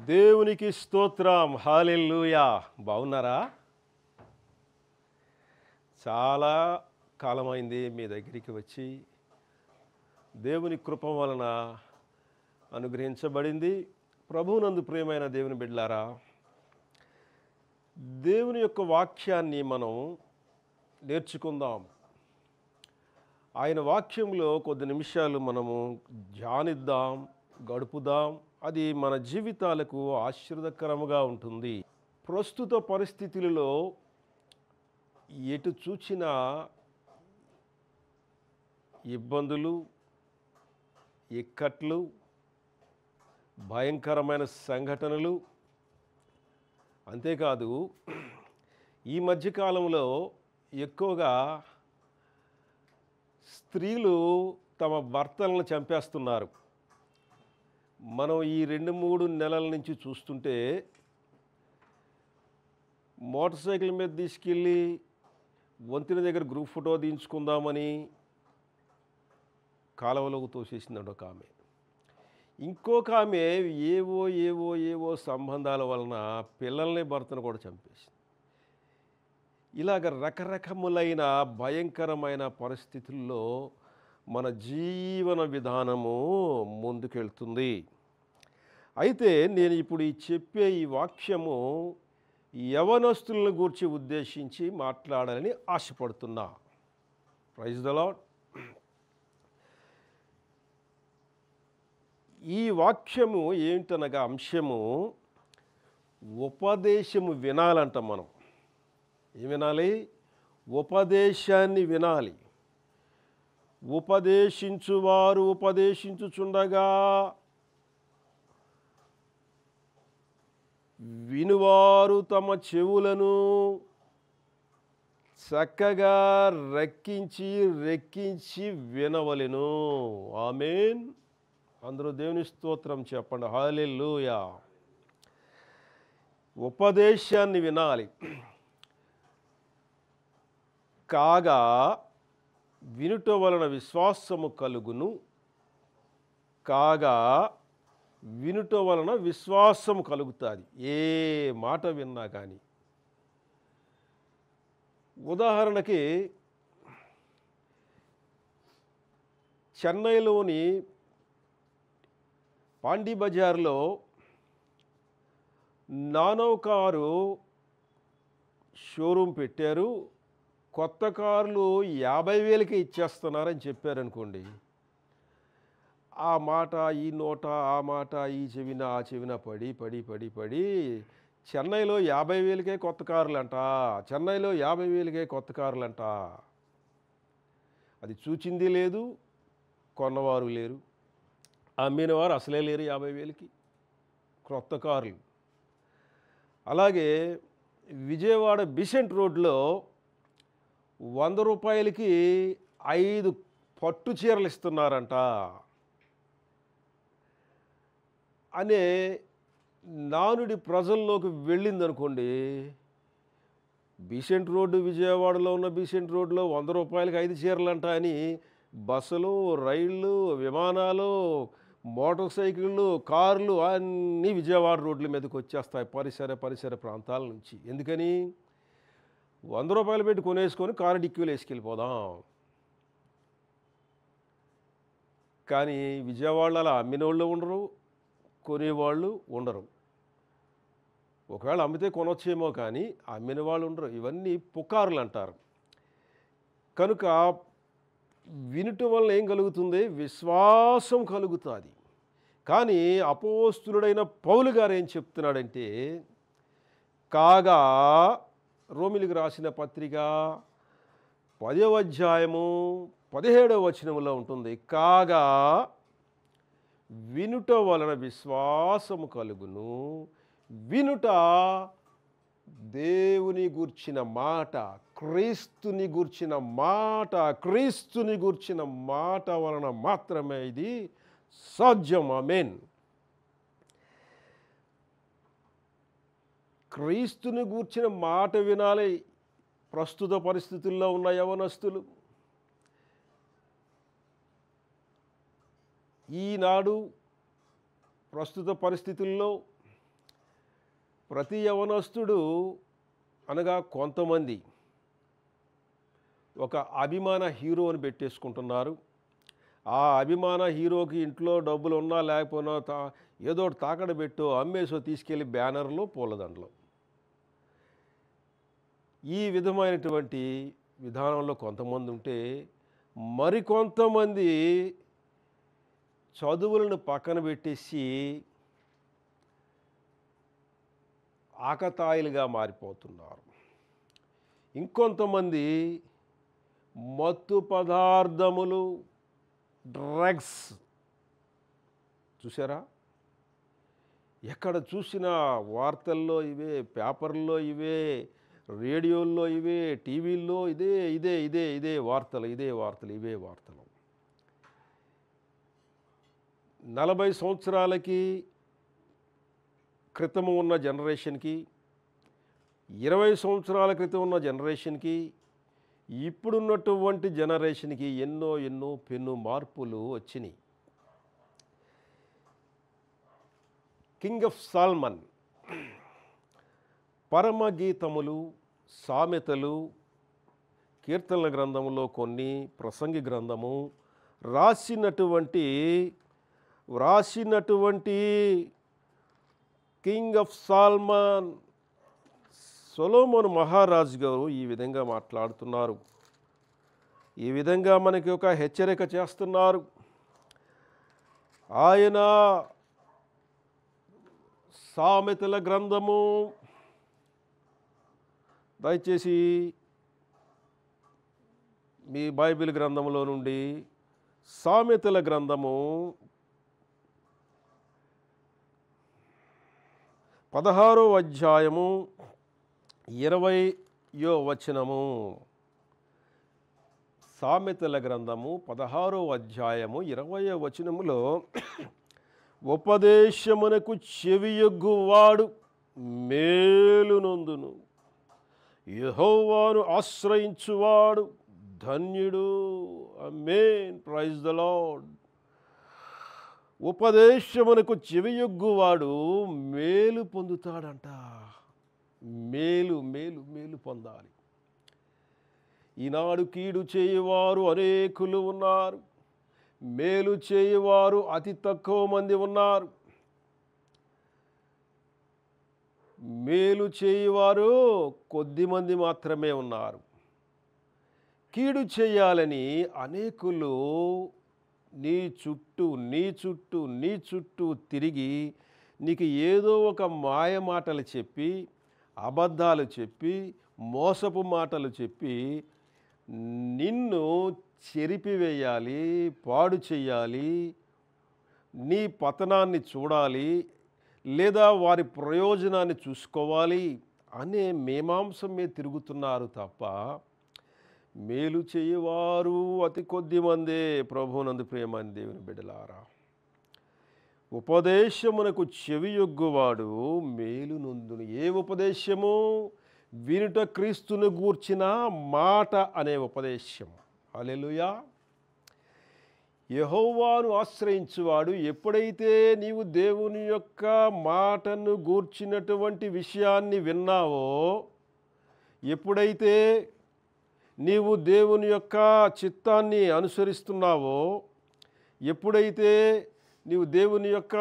దేవునికి స్తోత్రం. హల్లెలూయా. బాగున్నారా? చాలా కాలమైంది మీ దగ్గరికి వచ్చి. దేవుని కృప వలన అనుగ్రహించబడింది. ప్రభువునందు ప్రియమైన దేవుని బిడ్డలారా, దేవుని యొక్క వాక్యాన్ని మనం నేర్చుకుందాం. ఆయన వాక్యంలో కొద్ది నిమిషాలు మనము ధ్యానిద్దాం, గడుపుదాం. అది మన జీవితాలకు ఆశీర్వదకరముగా ఉంటుంది. ప్రస్తుత పరిస్థితులలో ఎటు చూచినా ఇబ్బందులు, ఇక్కట్లు, భయంకరమైన సంఘటనలు. అంతేకాదు, ఈ మధ్యకాలంలో ఎక్కువగా స్త్రీలు తమ భర్తలను చంపేస్తున్నారు. మనం ఈ 2-3 నెలల నుంచి చూస్తుంటే మోటార్ సైకిల్ మీద తీసుకెళ్ళి వంతెన దగ్గర గ్రూప్ ఫోటో తీయించుకుందామని కాలువలోకి తోసేసిందండి ఒక ఆమె. ఇంకొక ఆమె ఏవో సంబంధాల వలన పిల్లల్ని భర్తను కూడా చంపేసింది. ఇలాగ రకరకములైన భయంకరమైన పరిస్థితుల్లో మన జీవన విధానము ముందుకెళ్తుంది. అయితే నేను ఇప్పుడు చెప్పే ఈ వాక్యము యవనస్తులను గూర్చి ఉద్దేశించి మాట్లాడాలని ఆశపడుతున్నా. Praise the lord. ఈ వాక్యము ఏంటనగా అంశము ఉపదేశము వినాలంట. మనం ఏం వినాలి? ఉపదేశాన్ని వినాలి. ఉపదేశించువారు ఉపదేశించుచుండగా వినువారు తమ చెవులను చక్కగా రెక్కించి వినవలెను. ఆమేన్. అందరూ దేవుని స్తోత్రం చెప్పండి. హల్లెలూయా. ఉపదేశాన్ని వినాలి. కాగా వినుట వలన విశ్వాసము కలుగును. కాగా వినుట వలన విశ్వాసము కలుగుతుంది. ఏ మాట విన్నా కానీ. ఉదాహరణకి చెన్నైలోని పాండి బజార్లో నానో కారు షోరూమ్ పెట్టారు. కొత్త కార్లు 50,000కే ఇచ్చేస్తున్నారని చెప్పారనుకోండి. ఆ మాట ఈ నోట, ఆ మాట ఈ చెవిన, ఆ చెవిన పడి చెన్నైలో 50,000కే కొత్త కార్లంట. చెన్నైలో 50,000కే కొత్త కార్లంట. అది చూచింది లేదు, కొన్నవారు లేరు, అమ్మినవారు అసలే లేరు. 50,000కి కొత్త కార్లు. అలాగే విజయవాడ బిసెంట్ రోడ్లో 100 రూపాయలకి 5 పట్టు చీరలు ఇస్తున్నారంట అనే నానుడి ప్రజల్లోకి వెళ్ళిందనుకోండి. బిసెంట్ రోడ్డు, విజయవాడలో ఉన్న బిసెంట్ రోడ్లో 100 రూపాయలకి 5 చీరలంట అని బస్సులు, రైళ్ళు, విమానాలు, మోటార్ సైకిళ్ళు, కార్లు అన్నీ విజయవాడ రోడ్ల మీదకి వచ్చేస్తాయి పరిసర ప్రాంతాల నుంచి. ఎందుకని? 100 రూపాయలు పెట్టి కొనేసుకొని కారు డిక్కీలు వేసుకెళ్ళిపోదాం. కానీ విజయవాడలో అలా అమ్మినోళ్ళు ఉండరు, కొనేవాళ్ళు ఉండరు. ఒకవేళ అమ్మితే కొనొచ్చేమో కానీ అమ్మిన వాళ్ళు ఉండరు. ఇవన్నీ పుకార్లు అంటారు. కనుక వినుట వలన ఏం కలుగుతుంది? విశ్వాసం కలుగుతుంది. కానీ అపోస్తులుడైన పౌలు గారు ఏం చెప్తున్నాడంటే, కాగా రోమిలికి రాసిన పత్రిక 10వ అధ్యాయము 17వ వచనంలో ఉంటుంది. కాగా వినుట వలన విశ్వాసము కలుగును. వినుట దేవుని గూర్చిన మాట, క్రీస్తుని గూర్చిన మాట వలన మాత్రమే ఇది సాధ్యం. ఆమేన్. క్రీస్తుని గూర్చిన మాట వినాలి ప్రస్తుత పరిస్థితుల్లో ఉన్న యవనస్తులు. ఈనాడు ప్రస్తుత పరిస్థితుల్లో ప్రతి యవనస్తుడు అనగా కొంతమంది ఒక అభిమాన హీరోని పెట్టేసుకుంటున్నారు. ఆ అభిమాన హీరోకి ఇంట్లో డబ్బులు ఉన్నా లేకపోయినా ఏదో ఒకటి తాకడ పెట్టో అమ్మేసో తీసుకెళ్ళి బ్యానర్లో పూలదండలు. ఈ విధమైనటువంటి విధానంలో కొంతమంది ఉంటే, మరికొంతమంది చదువులను పక్కన పెట్టేసి ఆకతాయిలుగా మారిపోతున్నారు. ఇంకొంతమంది మత్తు పదార్థములు, డ్రగ్స్. చూసారా? ఎక్కడ చూసినా వార్తల్లో ఇవే, పేపర్లో ఇవే, రేడియోల్లో ఇవే, టీవీల్లో ఇదే ఇదే ఇదే ఇదే వార్తలు, ఇదే వార్తలు, ఇవే వార్తలు. 40 సంవత్సరాలకి క్రితం ఉన్న జనరేషన్కి, 20 సంవత్సరాల క్రితం ఉన్న జనరేషన్కి, ఇప్పుడున్నటువంటి జనరేషన్కి ఎన్నో ఎన్నో పెను మార్పులు వచ్చినాయి. కింగ్ ఆఫ్ సాల్మన్ పరమగీతములు, సామెతలు, కీర్తనల గ్రంథంలో కొన్ని, ప్రసంగి గ్రంథము వ్రాసినటువంటి కింగ్ ఆఫ్ సాల్మన్ సొలొమోను మహారాజు గారు ఈ విధంగా మాట్లాడుతున్నారు. ఈ విధంగా మనకి ఒక హెచ్చరిక చేస్తున్నారు. ఆయన సామెతల గ్రంథము, దయచేసి మీ బైబిల్ గ్రంథంలో నుండి సామెతల గ్రంథము 16వ అధ్యాయము 20వ వచనము. సామెతల గ్రంథము 16వ అధ్యాయము 20వ వచనములో, ఉపదేశమునకు చెవియొగ్గువాడు మేలునొందును, యెహోవాను ఆశ్రయించువాడు ధన్యుడు. ఆమేన్. Praise the Lord. ఉపదేశమునకు చెవియొగ్గువాడు మేలు పొందుతాడంట. మేలు మేలు మేలు పొందాలి. ఈనాడు కీడు చేయువారు అనేకులు ఉన్నారు, మేలు చేయువారు అతి తక్కువ మంది ఉన్నారు. మేలు చేయువారు కొద్దిమంది మాత్రమే ఉన్నారు. కీడు చేయాలని అనేకులు నీ చుట్టూ తిరిగి నీకు ఏదో ఒక మాయ మాటలు చెప్పి, అబద్ధాలు చెప్పి, మోసపు మాటలు చెప్పి నిన్ను చెరిపివేయాలి, పాడు చేయాలి, నీ పతనాన్ని చూడాలి, లేదా వారి ప్రయోజనాన్ని చూసుకోవాలి అనే మీమాంసమే తిరుగుతున్నారు తప్ప మేలు చేయవారు అతి కొద్ది మందే. ప్రభువునందు ప్రియమైన దేవుని బిడ్డలారా, ఉపదేశమునకు చెవియొగ్గువాడు మేలు నొందును. ఏ ఉపదేశము? వినుట క్రీస్తును గూర్చిన మాట అనే ఉపదేశం. హల్లెలూయా. యెహోవాను ఆశ్రయించువాడు, ఎప్పుడైతే నీవు దేవుని యొక్క మాటను గూర్చినటువంటి విషయాన్ని విన్నావో, ఎప్పుడైతే నీవు దేవుని యొక్క చిత్తాన్ని అనుసరిస్తున్నావో, ఎప్పుడైతే నీవు దేవుని యొక్క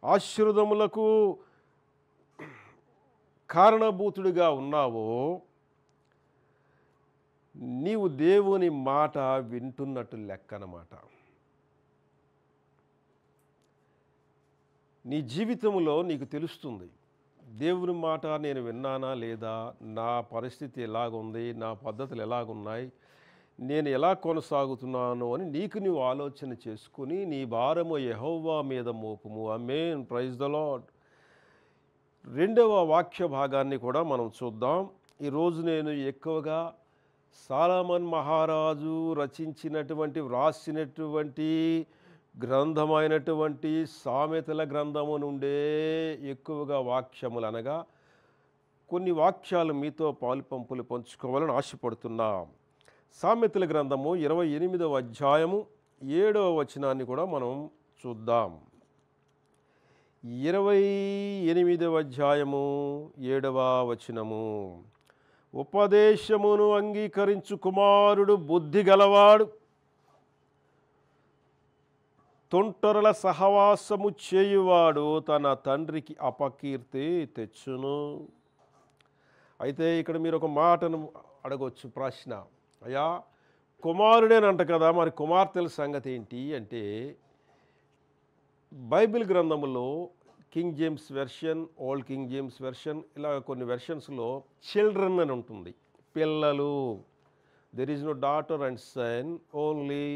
ఆశీర్వాదములకు కారణభూతుడిగా ఉన్నావో, నీవు దేవుని మాట వింటున్నట్టు లెక్కనమాట. నీ జీవితంలో నీకు తెలుస్తుంది, దేవుని మాట నేను విన్నానా లేదా, నా పరిస్థితి ఎలాగుంది, నా పద్ధతులు ఎలాగున్నాయి, నేను ఎలా కొనసాగుతున్నాను అని నీకు నీవు ఆలోచన చేసుకుని నీ భారము యెహోవా మీద మోపుము. ఆమేన్. Praise the Lord. 2వ వాక్య భాగాన్ని కూడా మనం చూద్దాం. ఈరోజు నేను ఎక్కువగా సొలొమోను మహారాజు వ్రాసినటువంటి గ్రంథమైనటువంటి సామెతల గ్రంథము నుండే ఎక్కువగా వాక్యములు అనగా కొన్ని వాక్యాలు మీతో పాలుపంపులు పంచుకోవాలని ఆశపడుతున్నా. సామెతల గ్రంథము 28వ అధ్యాయము 7వ వచనాన్ని కూడా మనం చూద్దాం. 28వ అధ్యాయము 7వ వచనము. ఉపదేశమును అంగీకరించు కుమారుడు బుద్ధి గలవాడు, తుంటరుల సహవాసము చేయువాడు తన తండ్రికి అపకీర్తి తెచ్చును. అయితే ఇక్కడ మీరు ఒక మాటను అడగవచ్చు, ప్రశ్న, అయ్యా కుమారుడేనంట కదా, మరి కుమార్తెల సంగతి ఏంటి అంటే, బైబిల్ గ్రంథంలో King James version, old King James version, ఇలా కొన్ని వెర్షన్స్లో చిల్డ్రన్ అని ఉంటుంది, పిల్లలు. There is no daughter and son, only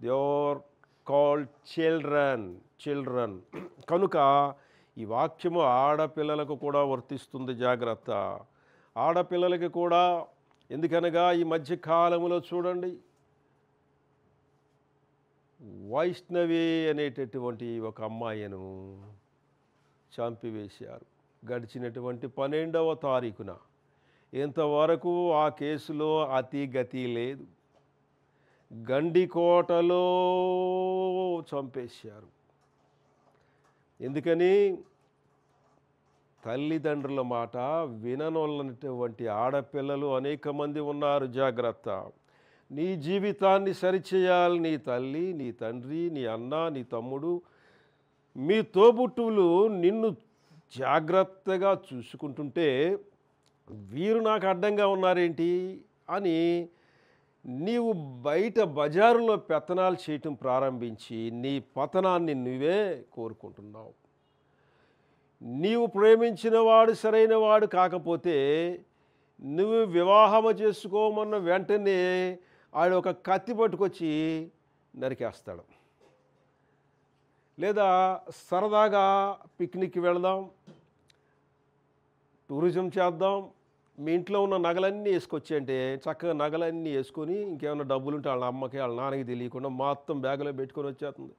they are called children. కనుక ఈ వాక్యము ఆడపిల్లలకు కూడా వర్తిస్తుంది, జాగ్రత్త. ఆడపిల్లలకి కూడా, ఎందుకనగా ఈ మధ్య కాలంలో చూడండి, వైష్ణవి అనేటటువంటి ఒక అమ్మాయిను చంపివేశారు గడిచినటువంటి 12వ తారీఖున. ఇంతవరకు ఆ కేసులో అతిగతి లేదు. గండికోటలో చంపేశారు. ఎందుకని? తల్లిదండ్రుల మాట విననొల్లనటువంటి ఆడపిల్లలు అనేక మంది ఉన్నారు. జాగ్రత్త. నీ జీవితాన్ని సరిచేయాలి నీ తల్లి, నీ తండ్రి, నీ అన్న, నీ తమ్ముడు, మీ తోబుట్టువులు నిన్ను జాగ్రత్తగా చూసుకుంటుంటే వీరు నాకు అడ్డంగా ఉన్నారేంటి అని నీవు బయట బజారులో పెత్తనాలు చేయటం ప్రారంభించి నీ పతనాన్ని నువ్వే కోరుకుంటున్నావు. నీవు ప్రేమించిన వాడు సరైన వాడు కాకపోతే నువ్వు వివాహము చేసుకోమన్న వెంటనే ఆడు ఒక కత్తి పట్టుకొచ్చి నరికేస్తాడు. లేదా సరదాగా పిక్నిక్కి వెళదాం, టూరిజం చేద్దాం, మీ ఇంట్లో ఉన్న నగలన్నీ వేసుకొచ్చి అంటే చక్కగా నగలన్నీ వేసుకొని ఇంకేమైనా డబ్బులు ఉంటే వాళ్ళ అమ్మకి వాళ్ళ నాన్నకి తెలియకుండా మొత్తం బ్యాగులో పెట్టుకొని వచ్చేస్తుంది.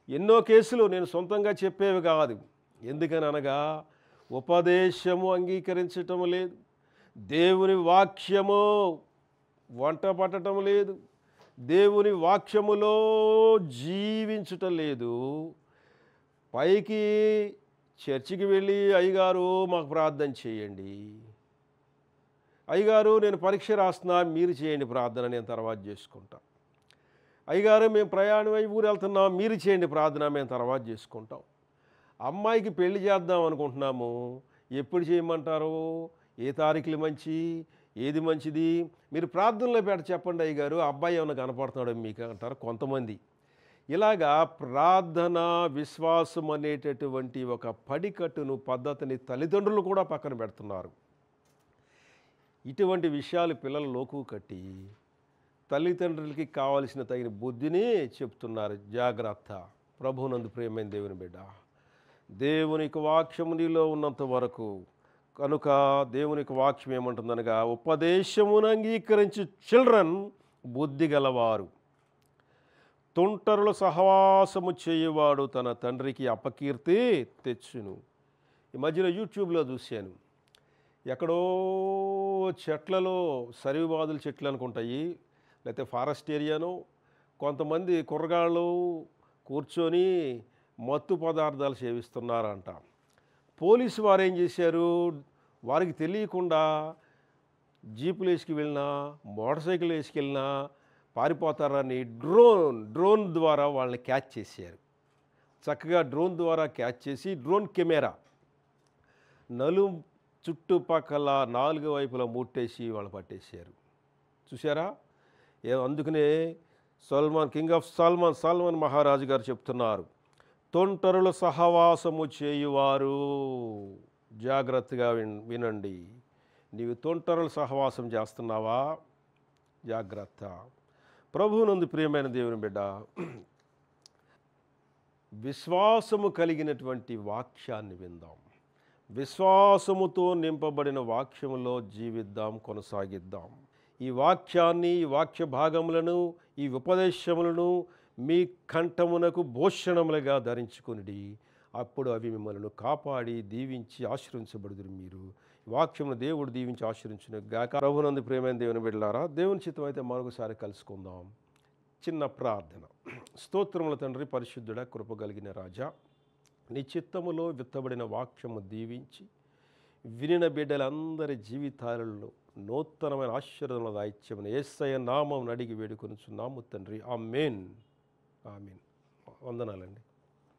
ఎన్నో కేసులు నేను సొంతంగా చెప్పేవి కాదు. ఎందుకని అనగా ఉపదేశము అంగీకరించటం లేదు, దేవుని వాక్యము వంట పట్టడం లేదు, దేవుని వాక్యములో జీవించటం లేదు. పైకి చర్చికి వెళ్ళి అయ్యగారు మాకు ప్రార్థన చేయండి, అయ్యగారు నేను పరీక్ష రాస్తున్నా మీరు చేయండి ప్రార్థన, నేను తర్వాత చేసుకుంటాం, అయ్యగారు మేము ప్రయాణం అయ్యి ఊరు వెళ్తున్నాం మీరు చేయండి ప్రార్థన, మేము తర్వాత చేసుకుంటాం. అమ్మాయికి పెళ్లి చేద్దాం అనుకుంటున్నాము, ఎప్పుడు చేయమంటారు, ఏ తారీఖులు మంచి, ఏది మంచిది, మీరు ప్రార్థనలో చెప్పండి అయ్యగారు, అబ్బాయి ఏమైనా కనపడుతున్నాడు మీకు అంటారు కొంతమంది. ఇలాగా ప్రార్థన, విశ్వాసం అనేటటువంటి ఒక పడికట్టును, పద్ధతిని తల్లిదండ్రులు కూడా పక్కన పెడుతున్నారు. ఇటువంటి విషయాలు పిల్లలు లోకు కట్టి తల్లిదండ్రులకి కావలసిన తగిన బుద్ధిని చెప్తున్నారు. జాగ్రత్త. ప్రభువునందు ప్రియమైన దేవుని బిడ్డ, దేవునికి వాక్యము నీలో ఉన్నంత వరకు, కనుక దేవునికి వాక్యం ఏమంటుందనగా ఉపదేశమును అంగీకరించి చిల్డ్రన్ బుద్ధి గలవారు, తుంటరుల సహవాసము చేయువాడు తన తండ్రికి అపకీర్తి తెచ్చును. ఈ మధ్యలో యూట్యూబ్లో చూశాను, ఎక్కడో చెట్లలో సరివిబాదుల చెట్లు అనుకుంటాయి, లేకపోతే ఫారెస్ట్ ఏరియాను, కొంతమంది కుర్రగాళ్ళు కూర్చొని మత్తు పదార్థాలు సేవిస్తున్నారంట. పోలీసు వారు ఏం చేశారు, వారికి తెలియకుండా జీపులు వేసుకువెళ్ళినా మోటార్ సైకిల్ వేసుకెళ్ళినా పారిపోతారని డ్రోన్ ద్వారా వాళ్ళని క్యాచ్ చేశారు. చక్కగా డ్రోన్ ద్వారా క్యాచ్ చేసి డ్రోన్ కెమెరా చుట్టుపక్కల 4 వైపులా ముట్టేసి వాళ్ళు పట్టేశారు. చూసారా? అందుకనే కింగ్ ఆఫ్ సల్మాన్ మహారాజు గారు చెప్తున్నారు, తొంటరుల సహవాసము చేయువారు, జాగ్రత్తగా వినండి. నీవు తొంటరుల సహవాసం చేస్తున్నావా? జాగ్రత్త. ప్రభువునందు ప్రియమైన దేవుని బిడ్డ, విశ్వాసము కలిగినటువంటి వాక్యాన్ని విందాం, విశ్వాసముతో నింపబడిన వాక్యములో జీవిద్దాం, కొనసాగిద్దాం. ఈ వాక్యాన్ని, ఈ వాక్య భాగములను, ఈ ఉపదేశములను మీ కంఠమునకు భూషణములుగా ధరించుకొనిడి. అప్పుడు అవి మిమ్మల్ని కాపాడి దీవించి ఆశీర్వించబడుదురు. మీరు వాక్యమును దేవుడు దీవించి ఆశీర్వించును గాక. ప్రభువునందు ప్రియమైన దేవుని బిడ్డలారా, దేవుని చిత్తం అయితే మరొకసారి కలుసుకుందాం. చిన్న ప్రార్థన. స్తోత్రముల తండ్రి, పరిశుద్ధుడ, కృప కలిగిన రాజా, నీ చిత్తములో విత్తబడిన వాక్యము దీవించి వినిన బిడ్డలందరి జీవితాలలో నూతనమైన ఆశీర్వాదములు దాయిత్యమని యేసయ్య నామం అడిగి వేడుకొనుచున్నాము తండ్రి. ఆమేన్. ఆమేన్. వందనాలండి.